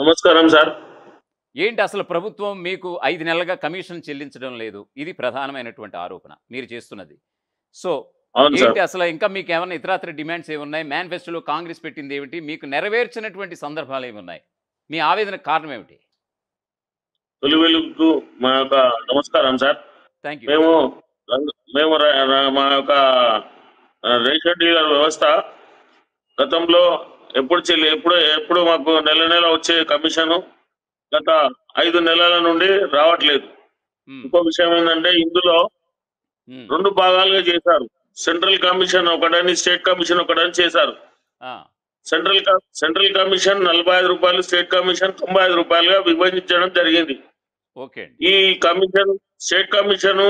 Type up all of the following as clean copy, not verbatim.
నమస్కారం సార్. ఏంటి అసలు ప్రభుత్వం మీకు 5 నెలలుగా కమిషన్ చెల్లించడం లేదు. ఇది ప్రధానమైనటువంటి ఆరోపణ మీరు చేస్తున్నది. సో, అవును సార్. ఏంటి అసలు ఇంకా మీకేమన్నా ఇతరాతర డిమాండ్స్ ఏమున్నాయి? మేనిఫెస్టోలో కాంగ్రెస్ పెట్టిందేమిటి? మీకు నెరవేర్చినటువంటి సందర్భాలేమున్నాయి? మీ ఆవేదనకు కారణం ఏమిటి? తొలి వెలుగుకు మా యొక్క నమస్కారం సార్. Thank you. మేము మేము మా యొక్క రేషన్ డీలర్ వ్యవస్థ గతంలో ఎప్పుడు మాకు నెల నెల వచ్చే కమిషను గత 5 నెలల నుండి రావట్లేదు. హ్మ్. ఇంకో విషయం ఏంటంటే ఇందులో హ్మ్. 2 భాగాలుగా చేశారు. సెంట్రల్ కమిషన్ ఒకటని, స్టేట్ కమిషన్ ఒకటని చేశారు. ఆ! సెంట్రల్ కమిషన్ రూ. 45, స్టేట్ కమిషన్ రూ. 95గా విభజించడం జరిగింది. ఓకే అండి. ఈ కమిషన్ స్టేట్ కమిషన్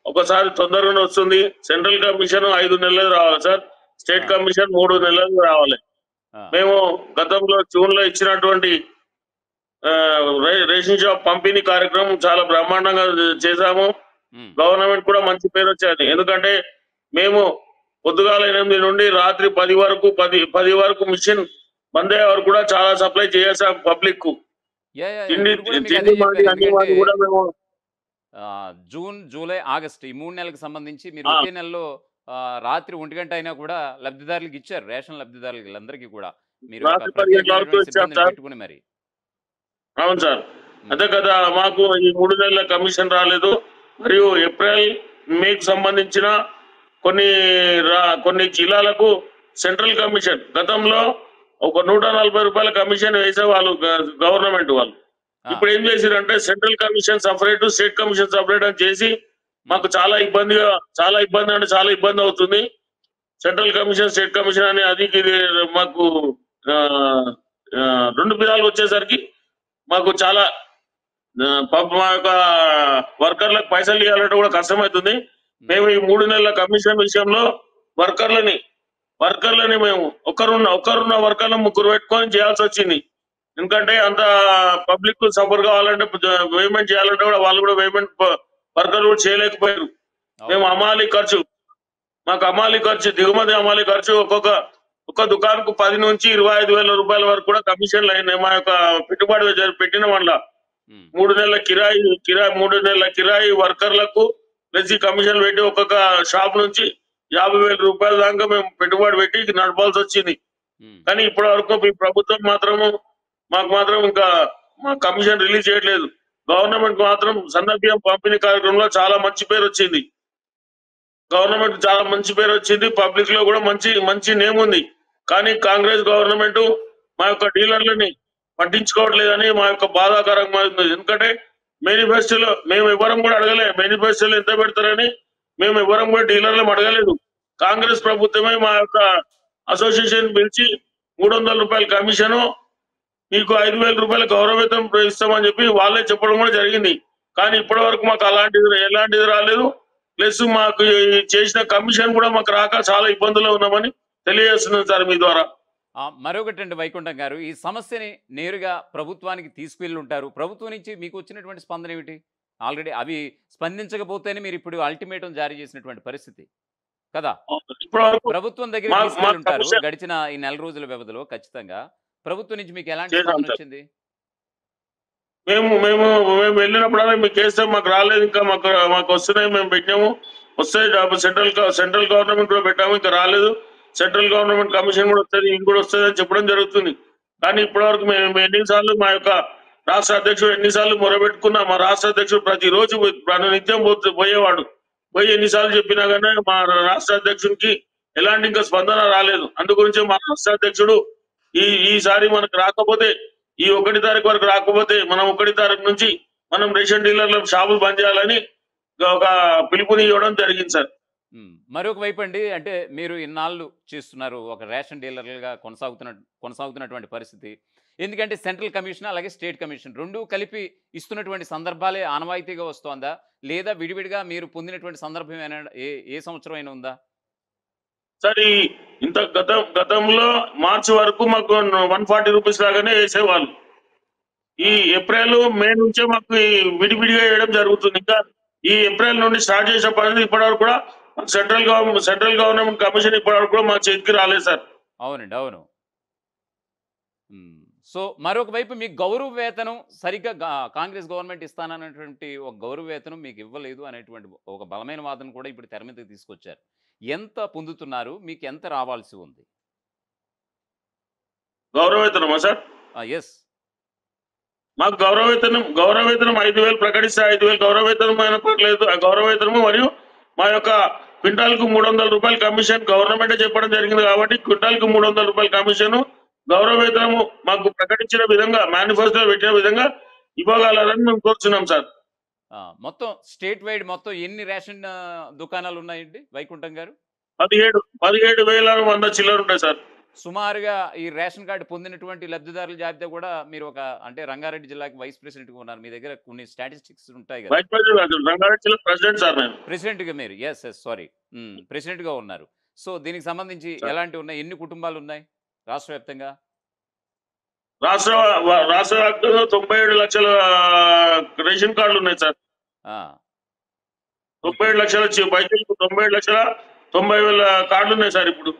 ఒకసారి తొందరగానే వస్తుంది. సెంట్రల్ కమిషన్ 5 నెలలు రావాలి సార్. స్టేట్ ఆ! కమిషన్ 3 నెలలు రావాలి. ఆ! మేము గతంలో జూన్ లో ఇచ్చినటువంటి రేషన్ షాప్ పంపిణీ కార్యక్రమం చాలా బ్రహ్మాండంగా చేశాము. హ్మ్. గవర్నమెంట్ కూడా మంచి పేరు వచ్చింది. ఎందుకంటే మేము పొద్దుగాల 8 నుండి రాత్రి 10 వరకు మిషన్ బంద్ అయ్యే వరకు కూడా చాలా సప్లై చేసాం పబ్లిక్ కు. యాహ్! యాహ్! తిండి ఇప్పుడు కూడా మీకు అదే తిండి చెప్పాను. మాది అన్ని ఎందుకంటే మాది కూడా మేము జూన్, జూలై, ఆగస్టు ఈ 3 నెలలకు సంబంధించి మీరు ఆ, ఒకే నెలలో రాత్రి 1 గంట అయినా కూడా లబ్ధిదారులకు ఇచ్చారు. రేషన్ లబ్ధిదారులకి వీళ్ళందరికీ కూడా. మీరు ఒక రాత్రి 10 గంటల వరకు ప్రత్యేకమైనటువంటి ఇచ్చాం సిబ్బందిని సార్. పెట్టుకొని మరి. అవును సార్. హ్మ్. అదే కదా మాకు ఈ 3 నెలల కమిషన్ రాలేదు. మరియు ఏప్రిల్ మేకు సంబంధించిన కొన్ని కొన్ని జిల్లాలకు సెంట్రల్ కమిషన్ గతంలో ఒక రూ. 140 కమిషన్ వేసేవాళ్ళు గవర్నమెంట్ వాళ్ళు. ఆ! ఇప్పుడు ఏం చేసిరంటే central commission separate, state commission separate అని చేసి హ్మ్. మాకు చాలా ఇబ్బంది అంటే చాలా ఇబ్బంది అవుతుంది. సెంట్రల్ కమిషన్, స్టేట్ కమిషన్ అని అది ఇది మాకు ఆ, ఆ, 2 విధాలు వచ్చేసరికి మాకు చాలా పాపం మా యొక్క వర్కర్లకు పైసలు ఇవ్వాలంటే కూడా కష్టమవుతుంది. హ్మ్. మేము ఈ 3 నెలల కమిషన్ విషయంలో వర్కర్లని మేము ఒకరున్న వర్కర్లను 3 పెట్టుకొని చేయాల్సి వచ్చింది. ఎందుకంటే అంత పబ్లిక్ సఫర్ కావాలంటే పేమెంట్ చేయాలంటే కూడా వాళ్ళు కూడా పేమెంట్ వర్కర్లు కూడా చేయలేకపోయారు. మేము అవును. మాకు అమాలి ఖర్చు, దిగుమతి అమాలి ఖర్చు ఒక్క దుకాణంకు 10 నుంచి 25,000 రూపాయల వరకు కూడా కమిషన్లు అయినాయి. మా యొక్క పెట్టుబడి పెట్టిన వల్ల హ్మ్. 3 నెలల కిరాయి వర్కర్లకు ప్లస్ ఈ కమిషన్ పెట్టి ఒక్కొక్క షాప్ నుంచి 50,000 రూపాయల దాకా మేము పెట్టుబడి పెట్టి నడపాల్సి వచ్చింది. హ్మ్. కానీ ఇప్పటి వరకు ఈ ప్రభుత్వం మాకు మాత్రం ఇంకా మా కమిషన్ రిలీజ్ చేయట్లేదు. గవర్నమెంట్ మాత్రం సన్నబియ్యం పంపిణీ కార్యక్రమంలో చాలా మంచి పేరు వచ్చింది. గవర్నమెంట్ చాలా మంచి పేరు వచ్చింది. పబ్లిక్ లో కూడా మంచి నేమ్ ఉంది. కానీ కాంగ్రెస్ గవర్నమెంట్ మా యొక్క డీలర్లని పట్టించుకోవట్లేదని మా యొక్క బాధాకరంగా ఉంది. ఎందుకంటే మేనిఫెస్టోలో మేము ఎవరం కూడా అడగలే. మేనిఫెస్టోలో ఎంత పెడతారని మేము ఎవరం కూడా డీలర్లను అడగలేదు. కాంగ్రెస్ ప్రభుత్వమే మా యొక్క అసోసియేషన్ పిలిచి రూ. 300 కమిషను, మీకు 5,000 రూపాయల గౌరవేతం ఇస్తామని చెప్పి వాళ్ళే చెప్పడం కూడా జరిగింది. కానీ ఇప్పటి వరకు మాకు ఎలాంటిది రాలేదు. ప్లస్ మాకు ఈ చేసిన కమిషన్ కూడా మాకు రాక చాలా ఇబ్బందుల్లో ఉన్నామని తెలియజేస్తున్నాను సార్ మీ ద్వారా. మరొకటండి వైకుంఠం గారు. ఈ సమస్యని నేరుగా ప్రభుత్వానికి తీసుకెళ్ళుంటారు. ప్రభుత్వం నుంచి మీకు వచ్చినటువంటి స్పందన ఏమిటి? ఆల్రెడీ అవి స్పందించకపోతేనే మీరిప్పుడు అల్టిమేటం జారీ చేసినటువంటి పరిస్థితి కదా! ఇప్పటి వరకు ప్రభుత్వం దగ్గరికి మా తీసుకెళ్ళుంటారు. కమిషన్ గడిచిన ఈ నెల రోజుల వ్యవధిలో ఖచ్చితంగా. ప్రభుత్వం నుంచి మీకు ఎలాంటి చేశాం సార్. స్పందనొచ్చింది? మేము మేము మేము వెళ్ళినప్పుడల్లా మీకు వేస్తే మాకు రాలేదు, ఇంకా మాకు వస్తున్నాయి, మేము పెట్టాము, వస్తాయి. సెంట్రల్ గవర్నమెంట్ కూడా పెట్టాము, ఇంకా రాలేదు. సెంట్రల్ గవర్నమెంట్ కమిషన్ కూడా వస్తుంది, ఇది కూడా వస్తుంది అని చెప్పడం జరుగుతుంది. కానీ ఇప్పటి వరకు మేము ఎన్నిసార్లు మా యొక్క రాష్ట్ర అధ్యక్షుడు ఎన్నిసార్లు మొరబెట్టుకున్నా, మా రాష్ట్ర అధ్యక్షుడు ప్రతిరోజు నిత్యం పోయేవాడు. పోయి ఎన్నిసార్లు చెప్పినా కానీ మా రాష్ట్ర అధ్యక్షుడికి ఎలాంటి ఇంకా స్పందన రాలేదు. అందు గురించి మా రాష్ట్ర అధ్యక్షుడు ఈసారి మనకు రాకపోతే, ఈ 1 తారీఖు వరకు రాకపోతే మనం 1 తారీఖు నుంచి మనం రేషన్ డీలర్ల షాపులు బంద్ చేయాలని ఒక పిలుపుని ఇవ్వడం జరిగింది సార్. మరొక వైపండి అంటే మీరు ఇన్నాళ్ళు చేస్తున్నారు. ఒక రేషన్ డీలర్‌లుగా కొనసాగుతున్నటువంటి పరిస్థితి. ఎందుకంటే సెంట్రల్ కమిషన్ అలాగే స్టేట్ కమిషన్ 2 కలిపి ఇస్తున్నటువంటి సందర్భాలే ఆనవాయితీగా వస్తోందా? లేదా విడివిడిగా మీరు పొందినటువంటి సందర్భం ఏమైనా ఏ సంవత్సరం అయినా ఉందా? సార్ ఇంత గతంలో మార్చి వరకు మాకు 140 రూపీస్ లాగానే వేసేవాళ్ళు. ఈ ఆ! ఏప్రిల్ మే నుంచే మాకు ఈ విడివిడిగా వేయడం జరుగుతుంది. ఇంకా ఈ ఏప్రిల్ నుండి స్టార్ట్ చేసిన పని ఇప్పటి వరకు కూడా సెంట్రల్ గవర్నమెంట్ కమిషన్ ఇప్పటి వరకు కూడా మా చేతికి రాలేదు సార్. అవునండి. అవును. హ్మ్. సో, మరొక వైపు మీకు గౌరవ వేతనం సరిగ్గా కాంగ్రెస్ గవర్నమెంట్ ఇస్తానన్నటువంటి ఒక గౌరవ వేతనం మీకు ఇవ్వలేదు అనేటువంటి ఒక బలమైన వాదన కూడా ఇప్పుడు తెర మీదకి తీసుకొచ్చారు. ఎంత పొందుతున్నారు? మీకు ఎంత రావాల్సి ఉంది? గౌరవవేతనమా సార్? యెస్. మాకు గౌరవవేతనం 5,000 ప్రకటిస్తే 5,000 గౌరవవేతనం అయినా పర్లేదు. ఆ గౌరవవేతనము మరియు మా యొక్క క్వింటాల్‌కు రూ. 300 కమిషన్ గవర్నమెంటే చెప్పడం జరిగింది కాబట్టి క్వింటాల్‌కు రూ. 300 కమిషను, గౌరవవేతనము మాకు ప్రకటించిన విధంగా మేనిఫెస్టోలో పెట్టిన విధంగా ఇవ్వగలరని మేము కోరుచున్నాం సార్. మొత్తం స్టేట్ వైడ్ మొత్తం ఎన్ని రేషన్ దుకాణాలు ఉన్నాయండి వైకుంఠం గారు? 17,100 చిల్లర ఉంటాయి సార్. సుమారుగా ఈ రేషన్ కార్డ్ పొందినటువంటి లబ్ధిదారుల జాబితా కూడా మీరు ఒక అంటే రంగారెడ్డి జిల్లాకి వైస్ ప్రెసిడెంట్‌గా ఉన్నారు. మీ దగ్గర కొన్ని స్టాటిస్టిక్స్ ఉంటాయి గదా! వైస్ ప్రెసిడెంట్ కాదు, రంగారెడ్డి జిల్లా ప్రెసిడెంట్ సార్ నేను. ప్రెసిడెంట్‌గా మీరు సారీ. ప్రెసిడెంట్‌గా ఉన్నారు. సో, దీనికి సంబంధించి సార్. ఎలాంటివి ఉన్నాయి? ఎన్ని కుటుంబాలున్నాయి రాష్ట్ర వ్యాప్తంగా? రాష్ట్ర రాష్ట్ర వ్యాప్తంగా 97 లక్షల రేషన్ కార్డులు ఉన్నాయి సార్. ఆ! 97 లక్షల పైచలకు 97 లక్షల 90,000 కార్డులు ఉన్నాయి సార్ ఇప్పుడు.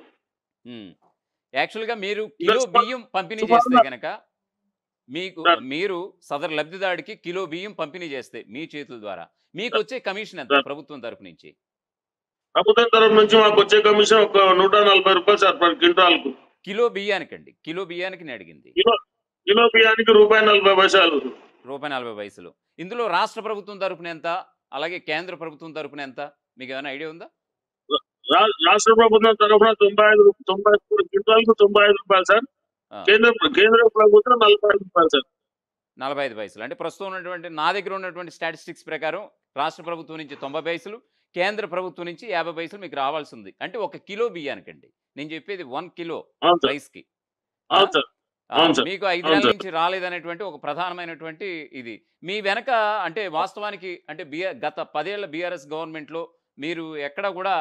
హ్మ్. యాక్చువల్‌గా మీరు ఇంకా కిలో బియ్యం పంపిణీ చేస్తే సుమారుగా గనక మీకు సార్, మీరు సదరు లబ్ధిదారుడికి కిలో బియ్యం పంపిణీ చేస్తే మీ చేతుల ద్వారా మీకొచ్చే కమిషన్ ఎంత సార్, ప్రభుత్వం తరపు నుంచి? ప్రభుత్వం తరఫు నుంచి మాకు వచ్చే కమిషన్ ఒక రూ. 140 సార్ పర్ క్వింటాల్కు. కిలో బియ్యానికండి. కిలో బియ్యానికి నేను అడిగింది. కిలో కిలో బియ్యానికి రూ. 40 రూపాయి 40 ఇందులో రాష్ట్ర ప్రభుత్వం తరపున ఎంత? అలాగే కేంద్ర ప్రభుత్వం తరపున ఎంత? మీకేమైనా ఐడియా ఉందా? రాష్ట్ర ప్రభుత్వం తరఫున 90 క్వింటాల్కు రూ. 95 సార్. ఆ! కేంద్ర కేంద్ర ప్రభుత్వం రూ. 45 సార్. 45 అంటే ప్రస్తుతం ఉన్నటువంటి నా దగ్గర ఉన్నటువంటి స్టాటిస్టిక్స్ ప్రకారం రాష్ట్ర ప్రభుత్వం నుంచి 90 కేంద్ర ప్రభుత్వం నుంచి 50 మీకు రావాల్సి ఉంది. అంటే ఒక కిలో బియ్యానికండి. నేను చెప్పేది 1 కిలో అవును సార్. రైస్‌కి. ఆ! అవును సార్. అవును సార్. మీకు 5 అవును నెలల సార్. నుంచి రాలేదనేటువంటి ఒక ప్రధానమైనటువంటి ఇది. మీ వెనక అంటే వాస్తవానికి అంటే గత 10 ఏళ్ల బీఆర్ఎస్ గవర్నమెంట్‌లో మీరు ఎక్కడ కూడా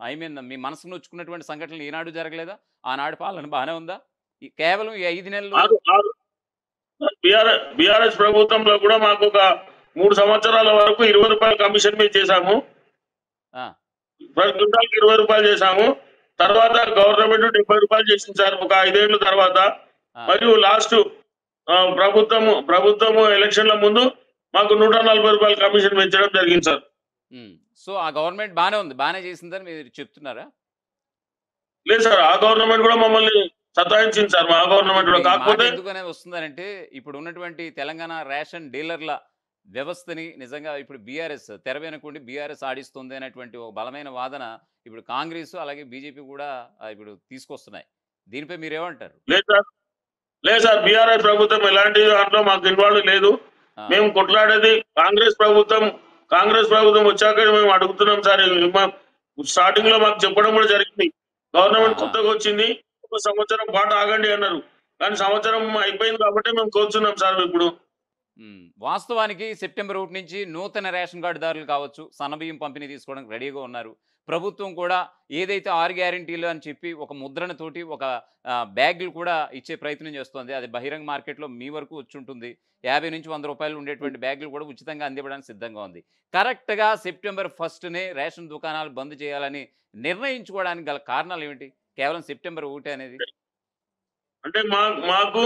ఐ మీన్ మీ మనసుకు నొచ్చుకున్నటువంటి సంఘటనలు ఈనాడు జరగలేదా? ఆనాడు పాలన బానే ఉందా? కేవలం ఈ 5 నెలలు ఆరు ఆరు బీఆర్ఎస్ ప్రభుత్వంలో కూడా మాకు ఒక 3 సంవత్సరాల వరకు రూ. 20 కమిషన్ మీద చేశాము. ఆ! ప్రతి క్వింటాల్‌కి రూ. 20 చేశాము. తర్వాత గవర్నమెంట్ రూ. 70 చేసింది సార్ ఒక 5 ఏళ్ల తర్వాత. ఆ! మరియు లాస్ట్ ప్రభుత్వము ఎలక్షన్ల ముందు మాకు రూ. 140 కమిషన్ పెంచడం జరిగింది సార్. హ్మ్. సో, ఆ గవర్నమెంట్ బానే ఉంది. బానే చేసిందని మీరు చెప్తున్నారా? లేదు సార్, ఆ గవర్నమెంట్ కూడా మమ్మల్ని సతాయించింది సార్. మా గవర్నమెంట్ ఇప్పుడు కూడా ఈ మాట కాకపోతే ఎందుకనేది వస్తుందనంటే, ఇప్పుడు ఉన్నటువంటి తెలంగాణ రేషన్ డీలర్ల వ్యవస్థని నిజంగా ఇప్పుడు బీఆర్ఎస్ తెర వెనుకుండి బీఆర్ఎస్ ఆడిస్తుంది అనేటువంటి ఒక బలమైన వాదన ఇప్పుడు కాంగ్రెస్ అలాగే బీజేపీ కూడా ఇప్పుడు తీసుకొస్తున్నాయి. దీనిపై మీరేమంటారు? లేదు సార్, లేదు సార్, బీఆర్ఎస్ ప్రభుత్వం ఎలాంటి దాంట్లో మాకు ఇన్వాల్వ్ లేదు. ఆ! మేము కొట్లాడేది కాంగ్రెస్ ప్రభుత్వం వచ్చాక మేము అడుగుతున్నాం సార్. స్టార్టింగ్ లో మాకు చెప్పడం కూడా జరిగింది. గవర్నమెంట్ ఆహా! కొత్తగా వచ్చింది, ఒక సంవత్సరం పాటు ఆగండి అన్నారు. కానీ సంవత్సరం అయిపోయింది కాబట్టి మేము కోరుచున్నాం సార్ ఇప్పుడు. వాస్తవానికి సెప్టెంబర్ 1 నుంచి నూతన రేషన్ కార్డుదారులు కావచ్చు, సన్నబియ్యం పంపిణీ తీసుకోవడానికి రెడీగా ఉన్నారు. ప్రభుత్వం కూడా ఏదైతే 6 గ్యారంటీలు అని చెప్పి ఒక ముద్రణతోటి ఒక బ్యాగులు కూడా ఇచ్చే ప్రయత్నం చేస్తోంది. అది బహిరంగ మార్కెట్‌లో మీ వరకు వచ్చుంటుంది. రూ. 50-100 ఉండేటువంటి బ్యాగులు కూడా ఉచితంగా అందివ్వడానికి సిద్ధంగా ఉంది. కరెక్ట్‌గా సెప్టెంబర్ 1నే రేషన్ దుకాణాలు బంద్ చేయాలని నిర్ణయించుకోవడానికి గల కారణాలేమిటి? కేవలం సెప్టెంబర్ 1 అనేది? అంటే మాకు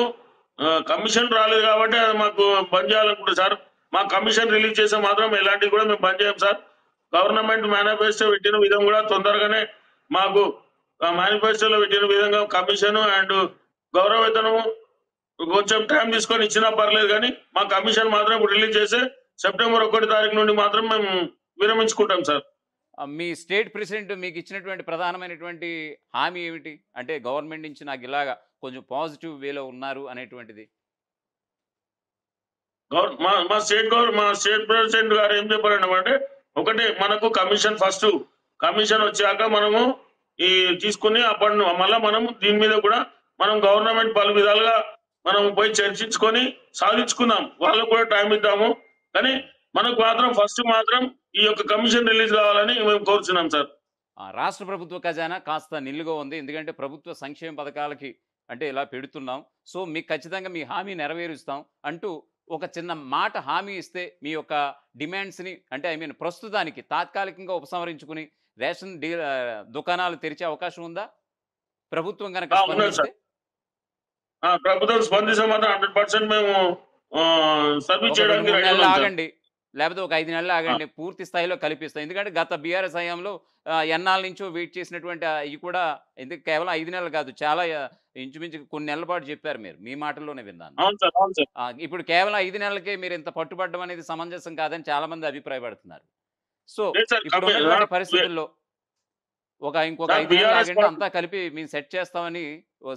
కమిషన్ రాలేదు కాబట్టి అది మాకు బంద్ చేయాలనుకుంటే సార్, మా కమిషన్ రిలీజ్ చేస్తే మాత్రం ఎలాంటివి కూడా మేము బంద్ చేయం సార్. గవర్నమెంట్ మేనిఫెస్టో పెట్టిన విధంగా కూడా తొందరగానే మాకు మేనిఫెస్టోలో పెట్టిన విధంగా కమిషన్ అండ్ గౌరవవేతనము కొంచెం టైం తీసుకొని ఇచ్చినా పర్లేదు, కానీ మా కమిషన్ మాత్రం ఇప్పుడు రిలీజ్ చేస్తే సెప్టెంబర్ 1 తారీఖు నుండి మాత్రం మేము విరమించుకుంటాం సార్. మీ స్టేట్ ప్రెసిడెంట్ మీకు ఇచ్చినటువంటి ప్రధానమైనటువంటి హామీ ఏమిటి? అంటే గవర్నమెంట్ నుంచి నాకు ఇలాగా కొంచెం పాజిటివ్ వేలో ఉన్నారు అనేటువంటిది. మా స్టేట్ ప్రెసిడెంట్ గారు ఏం చెప్పారంటే, ఒకటి మనకు కమిషన్ వచ్చాక మనము ఈ తీసుకుని అప్పుడు మళ్ళా మనం దీని మీద కూడా మనం గవర్నమెంట్ పలు విధాలుగా మనం పోయి చర్చించుకొని సాధించుకుందాం, వాళ్ళకు కూడా టైం ఇద్దాము, కానీ మనకు మాత్రం ఫస్ట్ మాత్రం ఈ యొక్క కమిషన్ రిలీజ్ కావాలని మేము కోరుచున్నాం సార్. రాష్ట్ర ప్రభుత్వ ఖజానా కాస్త నిల్లుగా ఉంది. ఎందుకంటే ప్రభుత్వ సంక్షేమ పథకాలకి అంటే ఇలా పెడుతున్నాం. సో, మీకు ఖచ్చితంగా మీ హామీ నెరవేరుస్తాం అంటూ ఒక చిన్న మాట హామీ ఇస్తే మీ యొక్క డిమాండ్స్‌ని అంటే ఐ మీన్ ప్రస్తుతానికి తాత్కాలికంగా ఉపసంహరించుకుని రేషన్ దుకాణాలు తెరిచే అవకాశం ఉందా? ప్రభుత్వం గనక ఉన్నది స్పందిస్తే? సార్. ప్రభుత్వం స్పందిస్తే మాత్రం 100% మేము సబ్మిట్ ఒక 2, చేయడానికి 3 రెడీ నెలలు ఉన్నాం సార్. ఆగండి. లేపోతే ఒక 5 నెలలు ఆ! ఆగండి. పూర్తి స్థాయిలో కల్పిస్తాం. ఎందుకంటే గత బీఆర్ఎస్ హయాంలో ఎన్నాళ్ళ నుంచో వెయిట్ చేసినటువంటి ఇయి కూడా ఎందుకు కేవలం 5 నెలలు కాదు. చాలా ఇంచుమించు కొన్ని నెలల పాటు చెప్పారు మీరు. మీ మాటల్లోనే విన్నాను. అవును సార్. అవును సార్. ఇప్పుడు కేవలం 5 నెలలకే మీరింత పట్టుబట్టడం అనేది సమంజసం కాదని చాలామంది అభిప్రాయపడుతున్నారు. సో, లేదు సార్. ఇప్పుడున్నటువంటి పరిస్థితుల్లో ఇంకొక సార్ 5 నెలలు బీఆర్ఎస్ ఆగండి. అంతా కలిపి మేము సెట్ చేస్తామని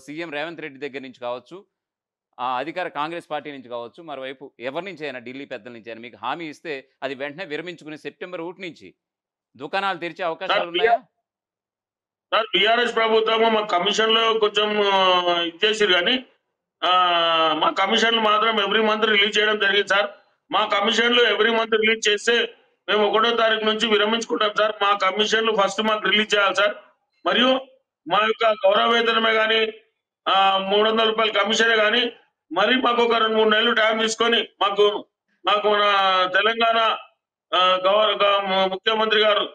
సీఎం రేవంత్ రెడ్డి దగ్గర నుంచి కావచ్చు, అధికార కాంగ్రెస్ పార్టీ నుంచి కావచ్చు, మరోవైపు ఎవరి నుంచి అయినా ఢిల్లీ పెద్దల నుంచి అయినా మీకు హామీ ఇస్తే అది వెంటనే విరమించుకుని సెప్టెంబర్ 1 నుంచి దుకాణాలు తెరిచే సార్ అవకాశాలున్నాయా? సార్ బీఆర్ఎస్ ప్రభుత్వము మా కమిషన్‌లో కొంచెం ఇచ్చేసిర్రు గానీ మా కమిషన్‌లు మాత్రం ఎవ్రీ మంత్ రిలీజ్ చేయడం జరిగింది సార్. మా కమిషన్‌లు ఎవ్రీ మంత్ రిలీజ్ చేస్తే మేము 1 తారీఖు నుంచి విరమించుకుంటాం సార్. మా కమిషన్‌లు ఫస్ట్ మాకు రిలీజ్ చేయాలి సార్. మరియు మా యొక్క గౌరవ వేతనమే గాని రూ. 300 కమిషనే గాని మరి మాకు ఒక 2, 3 నెలలు టైం తీసుకొని మాకు మన తెలంగాణ ముఖ్యమంత్రి గారు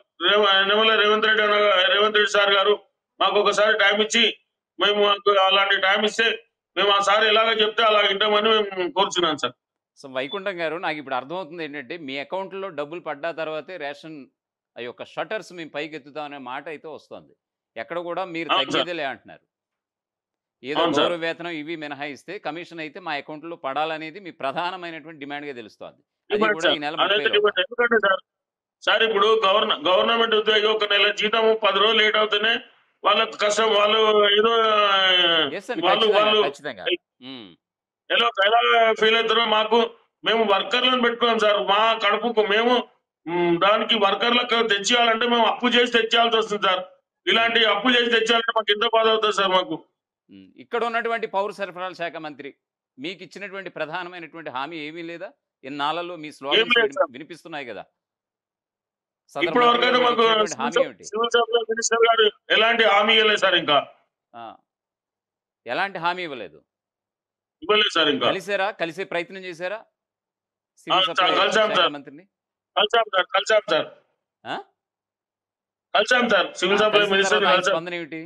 యనమల రేవంత్ రెడ్డి సార్ గారు మాకు ఒకసారి టైం ఇచ్చి మాకు అలాంటి టైం ఇస్తే మేము ఆ సార్ ఎలాగ చెప్తే అలా వింటామని మేము కోరుచున్నాం సార్. సో, వైకుంఠం గారు నాకిప్పుడు అర్థమవుతుంది ఏంటంటే, మీ అకౌంట్‌లో డబ్బులు పడ్డా తర్వాతే రేషన్ ఆ యొక్క షట్టర్స్ మేము పైకెత్తుతాం అనే మాట అయితే వస్తోంది. ఎక్కడ కూడా మీరు అవును సార్. తగ్గేదేలే అంటున్నారు. ఏదో అవును సార్. గౌరవ వేతనం ఇవి మినహాయిస్తే కమిషన్ అయితే మా అకౌంట్‌లో పడాలనేది మీ ప్రధానమైనటువంటి డిమాండ్‌గా తెలుస్తోంది. అది డిమాండ్ కూడా సార్. ఈ నెల అదైతే 30 లోగా. డిమాండ్. ఎందుకంటే సార్ ఇప్పుడు గవర్నమెంట్ ఉద్యోగి ఒక నెల జీతం 10 రోజులు లేట్ అవుతేనే వాళ్ళకి కష్టం. వాళ్ళు ఏదో యెస్ అండి. వాళ్ళు ఖచ్చితంగా. వాళ్ళు ఖచ్చితంగా. హ్మ్. ఎలా ఫీల్ అవుతారో మేము వర్కర్లను పెట్టుకున్నాం సార్. మా కడుపుకు మేము దానికి వర్కర్లకు తెచ్చియాలంటే మేము అప్పు చేసి తెచ్చేయాల్సి వస్తుంది సార్. హ్మ్. ఇలాంటి అప్పు చేసి తెచ్చేయాలంటే మాకు ఎంత బాధ అవుతుంది సార్ మాకు. హ్మ్. ఇక్కడ ఉన్నటువంటి పౌర సరఫరాల శాఖ మంత్రి మీకిచ్చినటువంటి ప్రధానమైనటువంటి హామీ ఏమీ లేదా? ఇన్నాళ్లలో మీ ఏం స్లోగన్స్ లేదు సార్. వినిపిస్తున్నాయి గదా! సదరు ఇప్పటి మంత్రి గారు వరకైతే మాకు మీకిచ్చినటువంటి హామీ ఏమిటి? సివిల్ సప్లై మినిస్టర్ గారు ఎలాంటి హామీ ఇవ్వలేదు సార్ ఇంకా. ఆ! ఎలాంటి హామీ ఇవ్వలేదు. ఇవ్వలేదు సార్ ఇంకా. కలిసారా? కలిసే ప్రయత్నం చేశారా? సివిల్ సప్లై కలిసాం శాఖ సార్. మంత్రిని? కలిసాం సార్. ఆ! కలిసాం సార్. సివిల్ సప్లై కలిసిన మినిస్టర్ తర్వాత ఆయన కలిసాం. స్పందన ఏమిటి?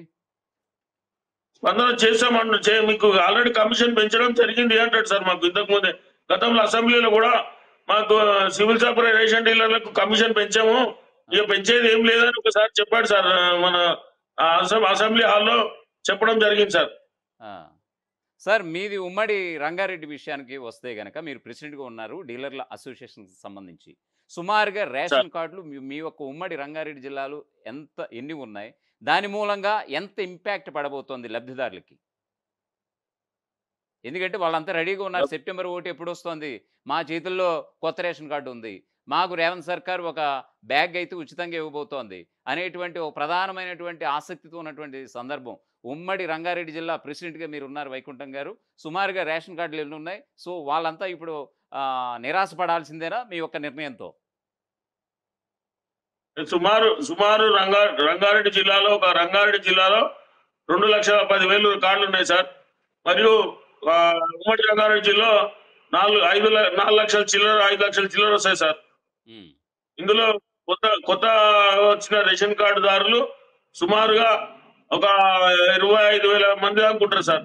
స్పందన మీకు ఆల్రెడీ కమిషన్ పెంచడం జరిగింది అంటాడు సార్ మాకు ఇంతకు ముందే. గతంలో అసెంబ్లీలో కూడా మాకు సివిల్ సప్లై రేషన్ డీలర్లకు కమిషన్ పెంచాము. ఇక పెంచేది ఏం లేదని ఒకసారి చెప్పాడు సార్. మన అసెంబ్లీ హాల్లో చెప్పడం జరిగింది సార్. ఆ! సార్ మీది ఉమ్మడి రంగారెడ్డి విషయానికి వస్తే గనక మీరు ప్రెసిడెంట్‌గా ఉన్నారు డీలర్ల అసోసియేషన్‌కి సంబంధించి. సుమారుగా సార్ రేషన్ కార్డులు మీ యొక్క ఉమ్మడి రంగారెడ్డి జిల్లాలో ఎన్ని ఉన్నాయి? దాని మూలంగా ఎంత ఇంపాక్ట్ పడబోతోంది లబ్ధిదారులకి? ఎందుకంటే వాళ్ళంతా రెడీగా ఉన్నారు. సెప్టెంబర్ 1 ఎప్పుడొస్తోంది? మా చేతుల్లో కొత్త రేషన్ కార్డ్ ఉంది. మాకు రేవంత్ సర్కార్ ఒక బ్యాగ్ అయితే ఉచితంగా ఇవ్వబోతోంది అనేటువంటి ఒక ప్రధానమైనటువంటి ఆసక్తితో ఉన్నటువంటి సందర్భం. ఉమ్మడి రంగారెడ్డి జిల్లా ప్రెసిడెంట్‌గా మీరున్నారు వైకుంఠం గారు. సుమారుగా రేషన్ కార్డులు ఎన్నున్నాయి? సో, వాళ్ళంతా ఇప్పుడు నిరాశ పడాల్సిందేనా మీ యొక్క నిర్ణయంతో? సుమారు రంగారెడ్డి జిల్లాలో 2,10,000 కార్డులు ఉన్నాయి సార్. మరియు ఉమ్మడి రంగారెడ్డి జిల్లాలో 4 లక్షల చిల్లర 5 లక్షల చిల్లర వస్తాయి సార్. హ్మ్. ఇందులో కొత్త వచ్చిన రేషన్ కార్డుదారులు సుమారుగా ఒక 25,000 మంది దాకా ఉంటారు సార్.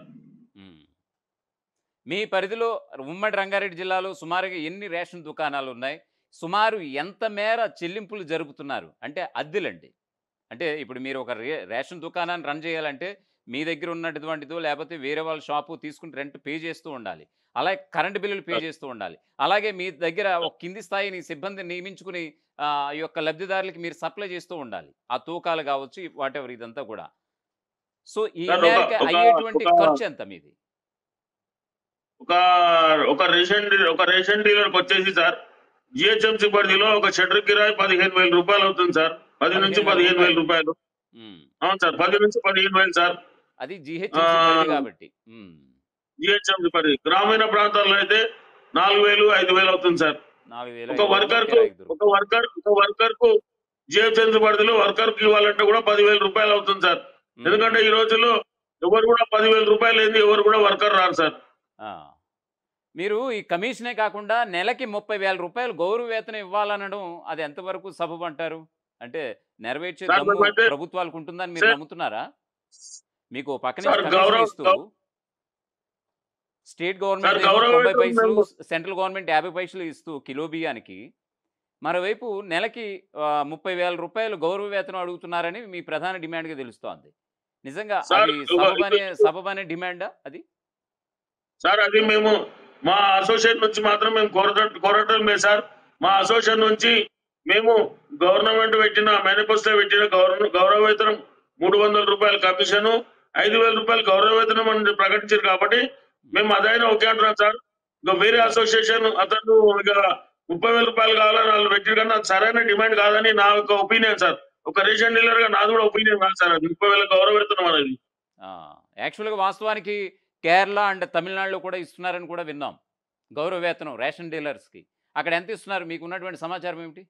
హ్మ్. మీ పరిధిలో ఉమ్మడి రంగారెడ్డి జిల్లాలో సుమారుగా ఎన్ని రేషన్ దుకాణాలున్నాయి? సుమారు ఎంత మేర చెల్లింపులు జరుపుతున్నారు? అంటే అద్దెలండి. అంటే ఇప్పుడు మీరు ఒక రేషన్ దుకాణాన్ని రన్ చేయాలంటే మీ దగ్గర ఉన్నటువంటిదో లేకపోతే వేరే వాళ్ళ షాపు తీసుకుని రెంట్ పే చేస్తూ ఉండాలి. అలాగే కరెంట్ బిల్లులు పే చేస్తూ ఉండాలి. అలాగే మీ దగ్గర ఒక కింది స్థాయిని సిబ్బందిని నియమించుకుని ఈ యొక్క లబ్ధిదారులకి మీరు సప్లై చేస్తూ ఉండాలి. ఆ తూకాలు కావచ్చు వాటెవర్ ఇదంతా కూడా. సో, ఈ సార్ మేరకు అయ్యేటువంటి ఖర్చు ఎంత మీది? ఒక ఒక రేషన్ డీలర్‌కి వచ్చేసి సార్ జీహెచ్ఎంసీ పరిధిలో ఒక షట్టర్ కిరాయి రూ. 15,000 అవుతుంది సార్. 10 నుంచి 15,000 15,000. హ్మ్. అవును సార్. 10 నుంచి 15,000 సార్. అది జీహెచ్ఎంసీ పరిధి కాబట్టి. హ్మ్. జీహెచ్ఎంసీ పరిధి. గ్రామీణ ప్రాంతాల్లో అయితే 4,000, 5,000 అవుతుంది సార్. 4,000, ఒక 5,000 కిరాయికి దొరుకుతుంది. వర్కర్‌కు జీహెచ్ఎంసీ పరిధిలో వర్కర్‌కి ఇవ్వాలంటే కూడా రూ. 10,000 అవుతుంది సార్. హ్మ్. ఎందుకంటే ఈ రోజుల్లో ఎవరు కూడా రూ. 10,000 లేనిది ఎవరు కూడా వర్కర్ రారు సార్. ఆ! మీరు ఈ కమిషనే కాకుండా నెలకి రూ. 30,000 గౌరవ వేతనం ఇవ్వాలనడం అది ఎంతవరకు సబబంటారు? అంటే నెరవేర్చే సార్ దమ్ము మేమైతే ప్రభుత్వాలకు ఉంటుందని మీరు సార్ నమ్ముతున్నారా? మీకు ఓ పక్క నుంచి సార్ కమిషన్ ఇస్తూ స్టేట్ సార్ గవర్నమెంట్ ఏమో గౌరవ 90 వేతనం పైసలు, మేము సెంట్రల్ గవర్నమెంట్ 50 పైసలు ఇస్తూ కిలో బియ్యానికి, మరోవైపు నెలకి 30,000 రూపాయలు గౌరవ వేతనం అడుగుతున్నారని మీ ప్రధాన డిమాండ్‌గా తెలుస్తోంది. నిజంగా సార్ అది సబబనే డిమాండా అది? సార్ అది మేము మా అసోసియేషన్ నుంచి మాత్రం మేము కోరటం లేదు సార్. మా అసోసియేషన్ నుంచి మేము గవర్నమెంట్ పెట్టిన మేనిఫెస్టో పెట్టిన గౌరవ వేతనం 300 రూపాయల కమిషను, 5,000 రూపాయలు గౌరవ వేతనం అని ప్రకటించారు కాబట్టి మేము అదైనా ఓకే అంటున్నాం సార్. ఇంకా వేరే అసోసియేషన్ అతను ఇక 30,000 రూపాయలు కావాలని వాళ్ళు పెట్టారు కానీ అది సరైన డిమాండ్ కాదని నా యొక్క ఒపీనియన్ సార్. ఒక రేషన్ డీలర్ గా నాది కూడా ఒపీనియన్ కాదు సార్. అది 30,000 గౌరవ వేతనం అనేది. ఆ! యాక్చువల్‌గా వాస్తవానికి కేరళ అండ్ తమిళనాడులో కూడా ఇస్తున్నారని కూడా విన్నాం. గౌరవ వేతనం రేషన్ డీలర్స్‌కి. అక్కడ ఎంత ఇస్తున్నారు? మీకున్నటువంటి సమాచారం ఏమిటి?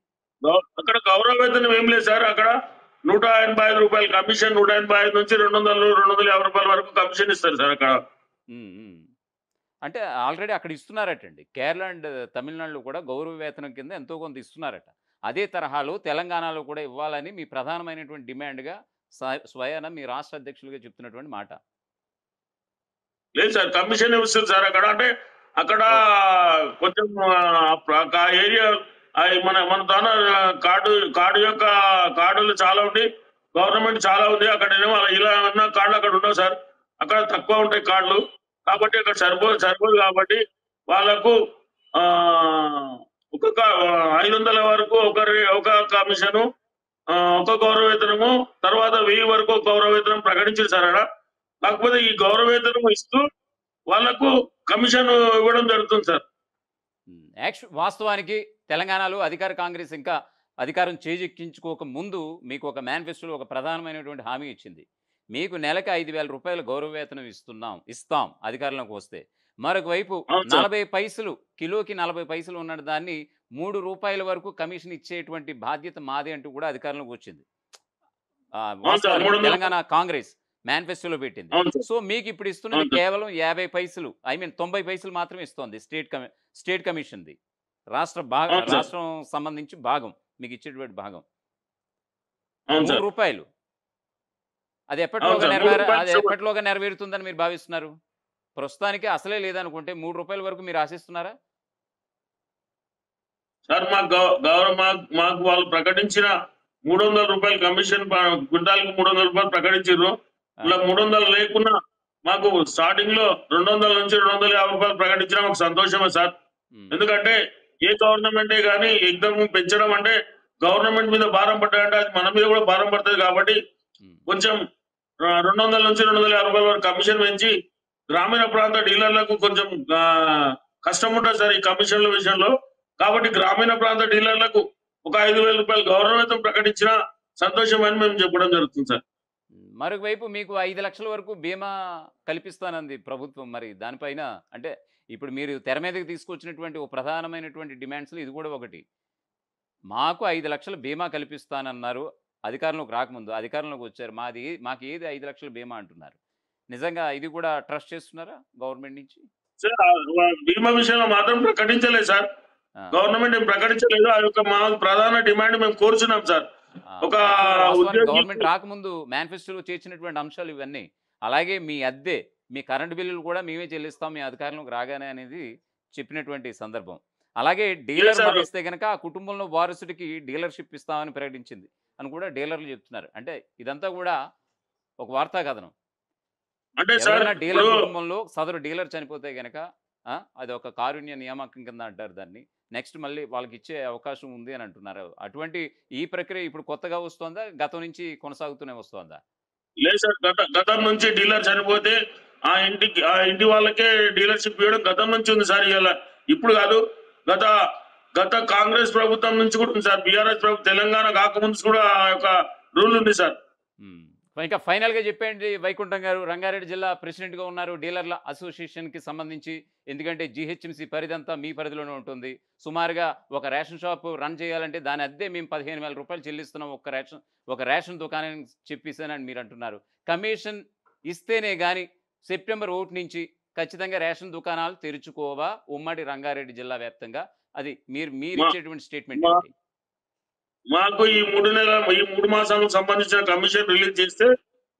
అక్కడ గౌరవ వేతనం ఏం లేదు సార్. అక్కడ 185 రూపాయలు కమిషన్, 185 నుంచి 200, 250 రూపాయల వరకు కమిషన్ ఇస్తారు సార్ అక్కడ. హ్మ్. హ్మ్. అంటే ఆల్రెడీ అక్కడ ఇస్తున్నారటండి. కేరళ అండ్ తమిళనాడులో కూడా గౌరవ వేతనం కింద ఎంతో కొంత ఇస్తున్నారట. అదే తరహాలో తెలంగాణలో కూడా ఇవ్వాలని మీ ప్రధానమైనటువంటి డిమాండ్‌గా స్వయాన మీ రాష్ట్ర అధ్యక్షులుగా చెప్తున్నటువంటి మాట. లేదు సార్ కమిషన్ ఇస్తారు సార్ అక్కడ. అంటే అక్కడ కొంచెం ఆ ఏరియా మన మన దాన కార్డు యొక్క కార్డులు చాలా ఉంది. గవర్నమెంట్ చాలా ఉంది. అక్కడ ఏమో ఇలా ఉన్న కార్డులు అక్కడ ఉండవు సార్. అక్కడ తక్కువ ఉంటాయి కార్డులు. కాబట్టి అక్కడ సరిపోదు కాబట్టి వాళ్ళకు ఆ ఒక్కొక్క 500 వరకు ఒక కమిషను, ఒక గౌరవ వేతనము, తర్వాత 1000 వరకు ఒక గౌరవ వేతనం ప్రకటించారు సార్ అక్కడ. కాకపోతే ఈ గౌరవ వేతనం ఇస్తూ వాళ్ళకు కమిషన్ ఇవ్వడం జరుగుతుంది సార్. వాస్తవానికి తెలంగాణలో అధికార కాంగ్రెస్ ఇంకా అధికారం చేజిక్కించుకోక ముందు మీకు ఒక మేనిఫెస్టోలో ఒక ప్రధానమైనటువంటి హామీ ఇచ్చింది. మీకు నెలకు 5,000 రూపాయల గౌరవ వేతనం ఇస్తాం అధికారంలోకి వస్తే. మరొక వైపు అవును సార్. 40 పైసలు, కిలోకి 40 పైసలు ఉన్న దాన్ని ₹3 వరకు కమిషన్ ఇచ్చేటువంటి బాధ్యత మాదే అంటూ కూడా అధికారంలోకి వచ్చింది. అవును సార్. వాస్తవానికి 300 తెలంగాణ కాంగ్రెస్ మేనిఫెస్టోలో పెట్టింది. అవును సార్. సో మీకు ఇప్పుడు ఇస్తున్నది అవును సార్. కేవలం 50 పైసలు, 90 పైసలు మాత్రమే ఇస్తోంది స్టేట్ కమిషన్‌ది. అవును సార్. రాష్ట్రం సంబంధించి భాగం మీకు ఇచ్చేటువంటి భాగం. అవును సార్. ₹3. అది అవును సార్. అది రూ. 3 ఎప్పటిలోగా నెరవేరుతుందని మీరు భావిస్తున్నారు? ప్రస్తుతానికి అసలే లేదనుకుంటే ₹3 వరకు మీరు ఆశిస్తున్నారా? సార్ మాకు వాళ్ళు ప్రకటించిన 300 రూపాయలు కమిషన్ క్వింటాల్కి 300 రూపాయలు ప్రకటించారు. ఆ! ఇలా 300 లేకున్నా మాకు స్టార్టింగ్ లో 200 నుంచి 250 రూపాయలు ప్రకటించడం మాకు సంతోషమే సార్. హ్మ్. ఎందుకంటే ఏ గవర్నమెంటే కానీ ఎగ్జామ్ పెంచడం అంటే గవర్నమెంట్ మీద భారం పడ్డాయంటే అది మన మీద కూడా భారం పడుతుంది కాబట్టి హ్మ్. కొంచెం 200 నుంచి 250 రూపాయల వరకు కమిషన్ పెంచి గ్రామీణ ప్రాంత డీలర్లకు కొంచెం కష్టం ఉంటుంది సార్ ఈ కమిషన్ల విషయంలో. కాబట్టి గ్రామీణ ప్రాంత డీలర్లకు ఒక 5,000 రూపాయలు గౌరవ వేతనం ప్రకటించిన సంతోషం అని మేము చెప్పడం జరుగుతుంది సార్. మరొక వైపు మీకు 5,00,000 వరకు బీమా కల్పిస్తానంది ప్రభుత్వం. మరి దానిపైన అంటే ఇప్పుడు మీరు తెర మీదకి తీసుకొచ్చినటువంటి ఒక ప్రధానమైనటువంటి డిమాండ్స్‌లో ఇది కూడా ఒకటి. మాకు 5,00,000 బీమా కల్పిస్తానన్నారు. అధికారంలోకి రాకముందు. అధికారంలోకి వచ్చారు. మాకు ఏది 5,00,000 బీమా అంటున్నారు. నిజంగా ఇది కూడా ట్రస్ట్ చేస్తున్నారా గవర్నమెంట్ నుంచి? సార్ బీమా విషయంలో మాత్రం ప్రకటించలేదు సార్. ఆ! గవర్నమెంట్ ఏం ప్రకటించలేదు. ఆ యొక్క మా ప్రధాన డిమాండ్ మేము కోరుచున్నాం సార్. ఒక యాక్చువల్‌గా వాస్తవానికి ఉద్యోగి గవర్నమెంట్ రాకముందు మేనిఫెస్టోలో చేర్చినటువంటి అంశాలు ఇవన్నీ. అలాగే మీ అద్దె, మీ కరెంట్ బిల్లులు కూడా మేమే చెల్లిస్తాం మీ అధికారంలోకి రాగానే అనేది చెప్పినటువంటి సందర్భం. అలాగే డీలర్ సార్. మరణిస్తే గనక ఆ కుటుంబంలో వారసుడికి డీలర్‌షిప్ ఇస్తామని ప్రకటించింది అని కూడా డీలర్లు చెప్తున్నారు. అంటే ఇదంతా కూడా ఒక వార్తా కథనం. అంటే సార్ ఎవరైనా డీలర్ ఇప్పుడు కుటుంబంలో సదరు డీలర్ చనిపోతే గనక అది ఒక కారుణ్య నియామకం కింద అంటారు దాన్ని. నెక్స్ట్ మళ్ళీ వాళ్ళకిచ్చే అవకాశం ఉంది అని అంటున్నారు. అటువంటి ఈ ప్రక్రియ ఇప్పుడు కొత్తగా వస్తోందా? గతం నుంచి కొనసాగుతూనే వస్తోందా? లేదు సార్. గతం నుంచి డీలర్ చనిపోతే ఆ ఇంటి వాళ్ళకే డీలర్‌షిప్ ఇవ్వడం గతం నుంచి ఉంది సార్. ఇప్పుడు కాదు. గత గత కాంగ్రెస్ ప్రభుత్వం నుంచి కూడా ఉంది సార్. బీఆర్ఎస్ ప్రభుత్వం తెలంగాణ కాకముందు కూడా ఆ యొక్క రూల్ ఉంది సార్. హ్మ్. ఇంకా ఫైనల్‌గా చెప్పేయండి వైకుంఠం గారు. రంగారెడ్డి జిల్లా ప్రెసిడెంట్‌గా ఉన్నారు డీలర్ల అసోసియేషన్‌కి సంబంధించి. ఎందుకంటే జీహెచ్ఎంసీ పరిధంతా మీ పరిధిలోనే ఉంటుంది. సుమారుగా ఒక రేషన్ షాప్ రన్ చేయాలంటే దాని అద్దె మేము ₹15,000 చెల్లిస్తున్నాం ఒక రేషన్ దుకాణానికి చెప్పేసానని మీరు అంటున్నారు. కమిషన్ ఇస్తేనే గాని సెప్టెంబర్ 1 నుంచి ఖచ్చితంగా రేషన్ దుకాణాలు తెరుచుకోవా ఉమ్మడి రంగారెడ్డి జిల్లా వ్యాప్తంగా? అది మా మీరిచ్చేటువంటి స్టేట్మెంట్ మా ఏంటి? మాకు ఈ 3 మాసాలకు సంబంధించిన కమిషన్ రిలీజ్ చేస్తే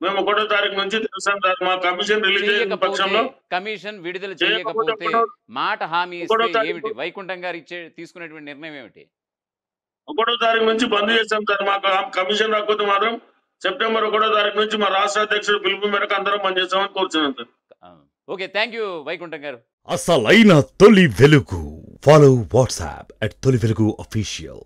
మేము 1వ తారీఖు నుంచి తెలుసాం సార్. మా కమిషన్ రిలీజ్ అయిన పక్షంలో కమిషన్ విడుదల చేయకపోతే చేయకపోతే మాట హామీ 1వ ఇస్తే తారీఖు ఏమిటి? వైకుంఠం గారు తీసుకునేటువంటి నిర్ణయం ఏమిటి? 1వ తారీఖు నుంచి బంద్ చేస్తాం సార్. మాకు కమిషన్ రాకపోతే మాత్రం సెప్టెంబర్ 1వ తారీఖు నుంచి మా రాష్ట్ర అధ్యక్షుడు పిలుపు మేరకు అందరం బంద్ చేస్తామని కోరుచున్నాం sir. Okay, thank you Vaikuntham గారు. అసలైన తొలి వెలుగు. ఫాలో వాట్సాప్ @తొలి వెలుగు official.